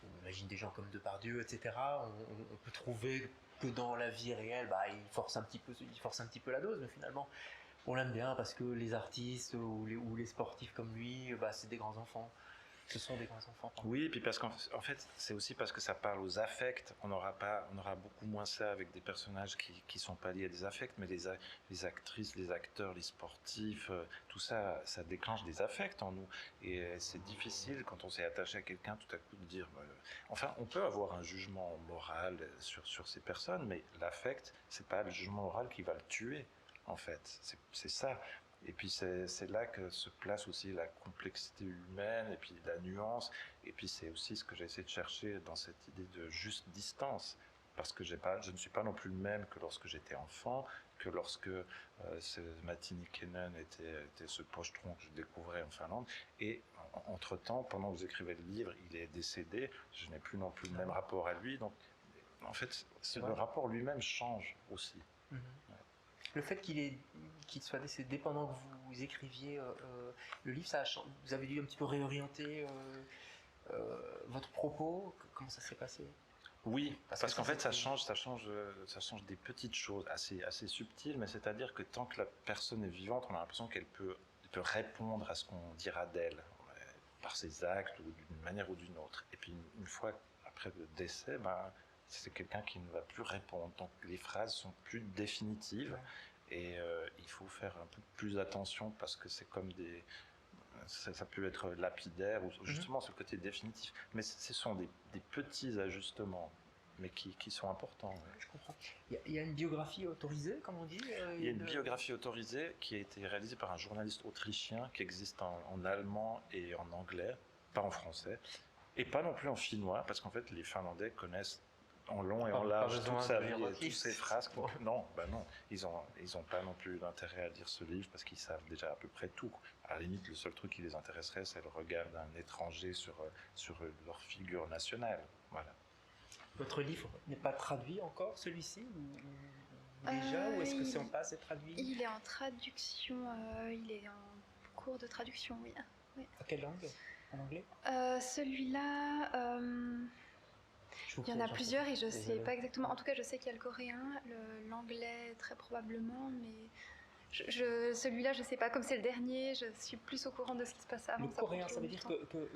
on imagine des gens comme Depardieu, etc. On peut trouver que dans la vie réelle, il force un petit peu la dose, mais finalement, on l'aime bien parce que les artistes ou les sportifs comme lui, c'est des grands enfants. Ce sont des grands enfants. Oui, et puis parce qu'en fait, c'est aussi parce que ça parle aux affects. On aura beaucoup moins ça avec des personnages qui sont pas liés à des affects, mais les actrices, les acteurs, les sportifs, tout ça, ça déclenche des affects en nous. Et c'est difficile quand on s'est attaché à quelqu'un tout à coup de dire. Enfin, on peut avoir un jugement moral sur ces personnes, mais l'affect, c'est pas le jugement moral qui va le tuer. En fait, c'est ça. Et puis c'est là que se place aussi la complexité humaine et puis la nuance. Et puis c'est aussi ce que j'ai essayé de chercher dans cette idée de juste distance. Parce que je ne suis pas non plus le même que lorsque j'étais enfant, que lorsque Matti Nykänen était ce pochetron que je découvrais en Finlande. Et entre-temps, pendant que j'écrivais le livre, il est décédé. Je n'ai plus non plus le même rapport à lui. Donc en fait, le rapport lui-même change aussi. Mm-hmm. Ouais. Le fait qu'il soit décédé pendant que vous écriviez le livre, vous avez dû un petit peu réorienter votre propos. Comment ça s'est passé ? Oui, parce qu'en fait ça change des petites choses assez subtiles, mais c'est-à-dire que tant que la personne est vivante, on a l'impression qu'elle peut répondre à ce qu'on dira d'elle par ses actes ou d'une manière ou d'une autre. Et puis une fois après le décès, c'est quelqu'un qui ne va plus répondre. Donc les phrases sont plus définitives et il faut faire un peu plus attention parce que c'est comme ça peut être lapidaire ou justement ce côté définitif. Mais ce sont des petits ajustements, mais qui sont importants. Ouais. Je comprends. Il y a une biographie autorisée, comme on dit Il y a une biographie autorisée qui a été réalisée par un journaliste autrichien qui existe en allemand et en anglais, pas en français, et pas non plus en finnois, parce qu'en fait les Finlandais connaissent en long et en large toute sa vie et toutes ses phrases. Non, ils ont pas non plus d'intérêt à lire ce livre parce qu'ils savent déjà à peu près tout. À la limite, le seul truc qui les intéresserait, c'est le regard d'un étranger sur leur figure nationale. Voilà. Votre livre n'est pas traduit encore, celui-ci déjà, ou est-ce que c'est en passe d'être traduit ? Il est en traduction, il est en cours de traduction, oui. À quelle langue ? En anglais ? Celui-là... il y en a plusieurs et je ne sais pas exactement. En tout cas, je sais qu'il y a le coréen, l'anglais très probablement, mais celui-là, je ne sais pas. Comme c'est le dernier, je suis plus au courant de ce qui se passe avant. Le coréen, ça veut dire que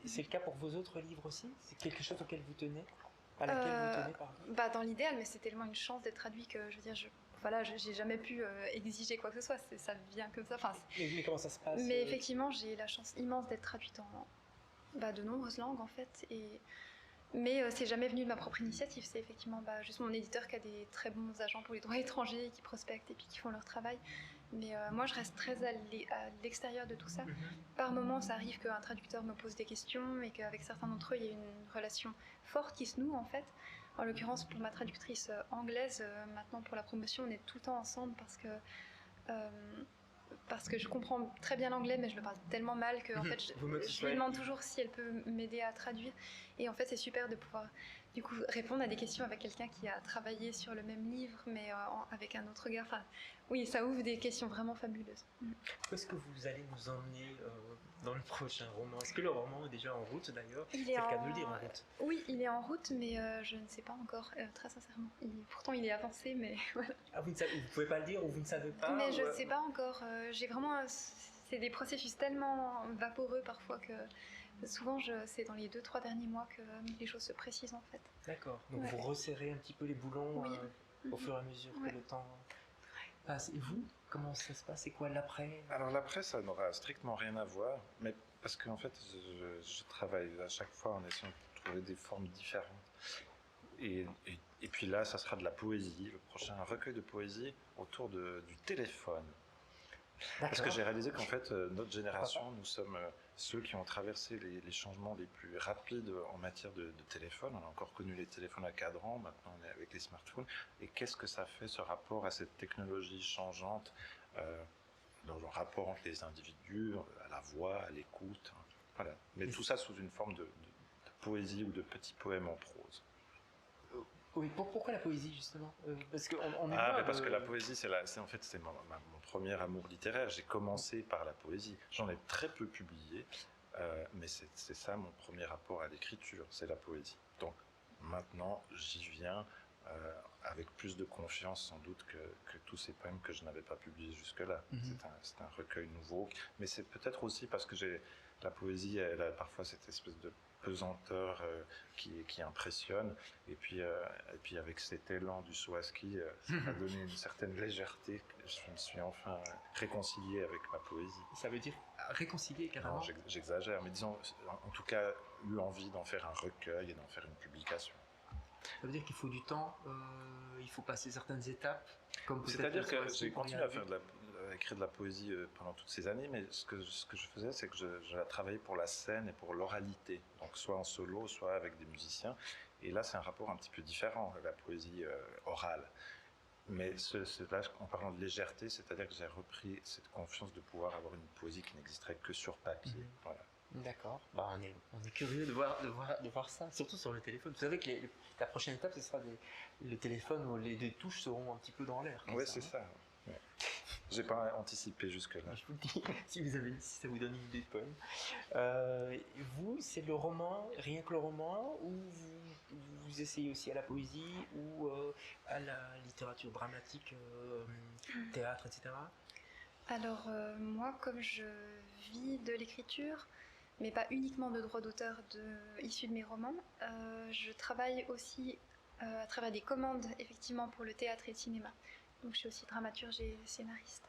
c'est le cas pour vos autres livres aussi ? C'est quelque chose auquel vous tenez ? À laquelle vous tenez, pardon ? Dans l'idéal, mais c'est tellement une chance d'être traduit que, je veux dire, j'ai jamais pu exiger quoi que ce soit. Ça vient comme ça. Enfin, mais comment ça se passe ? Mais effectivement, j'ai la chance immense d'être traduite en de nombreuses langues, en fait, mais c'est jamais venu de ma propre initiative. C'est effectivement juste mon éditeur qui a des très bons agents pour les droits étrangers qui prospectent et puis qui font leur travail. Mais moi, je reste très à l'extérieur de tout ça. Par moments, ça arrive qu'un traducteur me pose des questions et qu'avec certains d'entre eux, il y a une relation forte qui se noue, en fait. En l'occurrence, pour ma traductrice anglaise, maintenant pour la promotion, on est tout le temps ensemble parce que parce que je comprends très bien l'anglais, mais je le parle tellement mal que en fait, je lui demande toujours si elle peut m'aider à traduire. Et en fait, c'est super de pouvoir du coup répondre à des questions avec quelqu'un qui a travaillé sur le même livre, mais avec un autre regard. Enfin, oui, ça ouvre des questions vraiment fabuleuses. Où est-ce que vous allez nous emmener dans le prochain roman? Est-ce que le roman est déjà en route d'ailleurs? C'est le cas de le dire, en route. Oui, il est en route, mais je ne sais pas encore, très sincèrement. Pourtant, il est avancé, mais voilà. Ah, vous ne pouvez pas le dire ou vous ne savez pas? Mais je ne sais pas encore. J'ai vraiment... c'est des processus tellement vaporeux parfois que souvent, c'est dans les 2-3 derniers mois que les choses se précisent en fait. D'accord. Donc vous resserrez un petit peu les boulons au fur et à mesure que le temps passe. Et vous, comment ça se passe? C'est quoi l'après? Alors l'après, ça n'aura strictement rien à voir, mais parce qu'en fait, je travaille à chaque fois en essayant de trouver des formes différentes. Et puis là, ça sera de la poésie, le prochain recueil de poésie autour du téléphone. Parce que j'ai réalisé qu'en fait, notre génération, nous sommes ceux qui ont traversé les changements les plus rapides en matière de téléphone. On a encore connu les téléphones à cadran, maintenant on est avec les smartphones. Et qu'est-ce que ça fait, ce rapport à cette technologie changeante, dans le rapport entre les individus, à la voix, à l'écoute. Voilà. Mais tout ça sous une forme de poésie ou de petits poèmes en prose. Oui, pourquoi la poésie justement? Parce parce que la poésie, c'est mon premier amour littéraire. J'ai commencé par la poésie. J'en ai très peu publié, mais c'est ça mon premier rapport à l'écriture, c'est la poésie. Donc maintenant, j'y viens avec plus de confiance sans doute que tous ces poèmes que je n'avais pas publiés jusque-là. C'est un recueil nouveau, mais c'est peut-être aussi parce que la poésie, elle a parfois cette espèce de pesanteur qui impressionne, et puis avec cet élan du saut à ski, ça m'a donné une certaine légèreté. Je me suis enfin réconcilié avec ma poésie. Ça veut dire réconcilier carrément? Non, j'exagère, mais disons, en tout cas, eu envie d'en faire un recueil et d'en faire une publication. Ça veut dire qu'il faut du temps, il faut passer certaines étapes. C'est-à-dire que j'ai continué à écrire de la poésie pendant toutes ces années, mais ce que je faisais, c'est que je la travaillais pour la scène et pour l'oralité, donc soit en solo, soit avec des musiciens. Et là, c'est un rapport un petit peu différent, la poésie orale. Mais là, en parlant de légèreté, c'est-à-dire que j'ai repris cette confiance de pouvoir avoir une poésie qui n'existerait que sur papier. Voilà. D'accord. Bah, on est curieux de voir ça, surtout sur le téléphone. Vous savez que la prochaine étape, ce sera le téléphone où les touches seront un petit peu dans l'air. Oui, c'est ça. Ouais. J'ai pas anticipé jusque-là. Je vous le dis, si ça vous donne une idée de poème. Vous, c'est le roman, rien que le roman, ou vous essayez aussi à la poésie, ou à la littérature dramatique, théâtre, etc. Alors moi, comme je vis de l'écriture, mais pas uniquement de droits d'auteur issus de mes romans, je travaille aussi à travers des commandes, effectivement, pour le théâtre et le cinéma. Donc je suis aussi dramaturge et scénariste.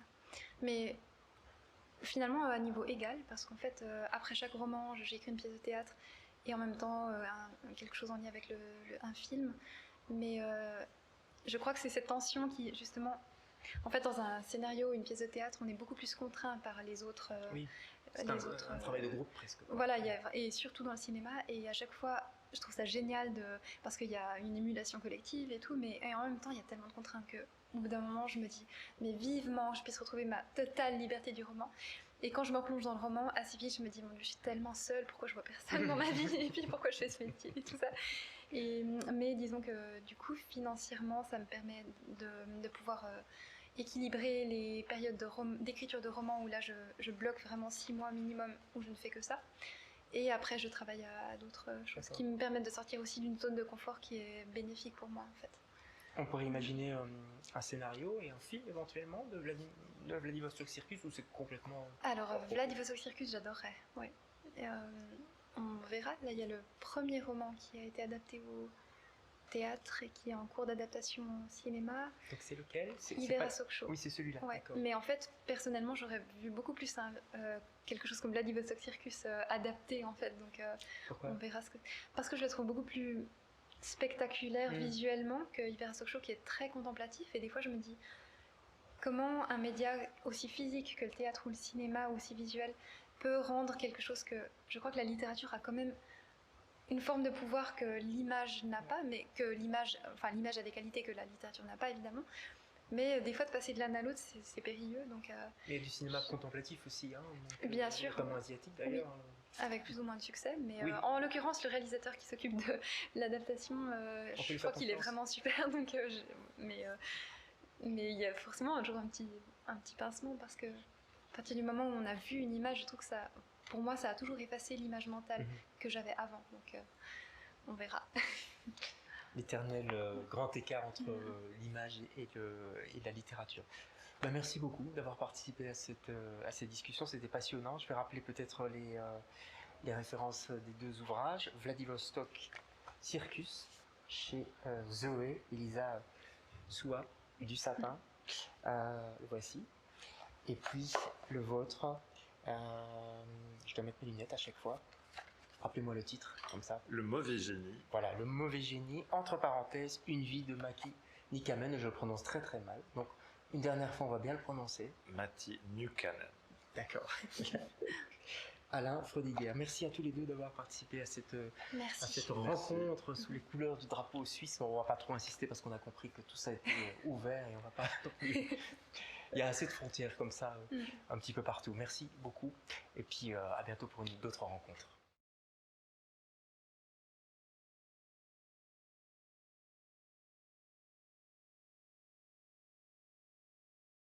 Mais finalement à niveau égal, parce qu'en fait, après chaque roman, j'écris une pièce de théâtre et en même temps quelque chose en lien avec un film. Mais je crois que c'est cette tension qui, justement... En fait, dans un scénario, une pièce de théâtre, on est beaucoup plus contraint par les autres... oui, c'est un travail de groupe presque. Voilà, et surtout dans le cinéma, et à chaque fois... Je trouve ça génial parce qu'il y a une émulation collective et tout, mais en même temps, il y a tellement de contraintes qu'au bout d'un moment, je me dis, mais vivement, je puisse retrouver ma totale liberté du roman. Et quand je me plonge dans le roman, assez vite, je me dis, mon Dieu, je suis tellement seule, pourquoi je vois personne dans ma vie, et puis pourquoi je fais ce métier, et tout ça. Mais disons que du coup, financièrement, ça me permet de pouvoir équilibrer les périodes d'écriture de romans où là, je bloque vraiment 6 mois minimum où je ne fais que ça. Et après, je travaille à d'autres choses qui me permettent de sortir aussi d'une zone de confort qui est bénéfique pour moi, en fait. On pourrait imaginer un scénario et un film éventuellement de Vladivostok Circus, ou c'est complètement... Alors, Vladivostok Circus, j'adorerais, oui. On verra. Là, il y a le premier roman qui a été adapté au théâtre et qui est en cours d'adaptation au cinéma. Donc c'est lequel? Iverasok Show. Oui, c'est celui-là. Ouais. Mais en fait, personnellement, j'aurais vu beaucoup plus quelque chose comme Vladivostok Circus adapté, en fait. Donc, pourquoi? on verra parce que je le trouve beaucoup plus spectaculaire visuellement que Iverasok Show, qui est très contemplatif. Et des fois, je me dis, comment un média aussi physique que le théâtre ou le cinéma, aussi visuel, peut rendre quelque chose que... Je crois que la littérature a quand même une forme de pouvoir que l'image n'a pas, mais que l'image a des qualités que la littérature n'a pas, évidemment. Mais des fois, de passer de l'un à l'autre, c'est périlleux. Donc, il y a du cinéma contemplatif aussi, hein, donc, bien sûr. notamment asiatique d'ailleurs. Oui. Avec plus ou moins de succès. Mais oui. en l'occurrence, le réalisateur qui s'occupe de l'adaptation, je crois qu'il est vraiment super. Donc, mais il y a forcément toujours un petit pincement parce que à partir du moment où on a vu une image, je trouve que ça, pour moi, ça a toujours effacé l'image mentale que j'avais avant. Donc, on verra. L'éternel grand écart entre l'image et la littérature. Ben, merci beaucoup d'avoir participé à cette discussion, c'était passionnant. Je vais rappeler peut-être les références des deux ouvrages. Vladivostok Circus, chez Zoé Elisa Soua du Sapin, le voici. Et puis le vôtre, je dois mettre mes lunettes à chaque fois. Rappelez-moi le titre, comme ça. Le mauvais génie. Voilà, le mauvais génie, entre parenthèses, une vie de Matti Nykänen, je le prononce très très mal. Donc, une dernière fois, on va bien le prononcer. Matti Nykänen. D'accord. Alain Frodiguer, merci à tous les deux d'avoir participé à cette rencontre sous les couleurs du drapeau suisse. On ne va pas trop insister parce qu'on a compris que tout ça a été ouvert et on va pas... Il y a assez de frontières comme ça un petit peu partout. Merci beaucoup et puis à bientôt pour d'autres rencontres.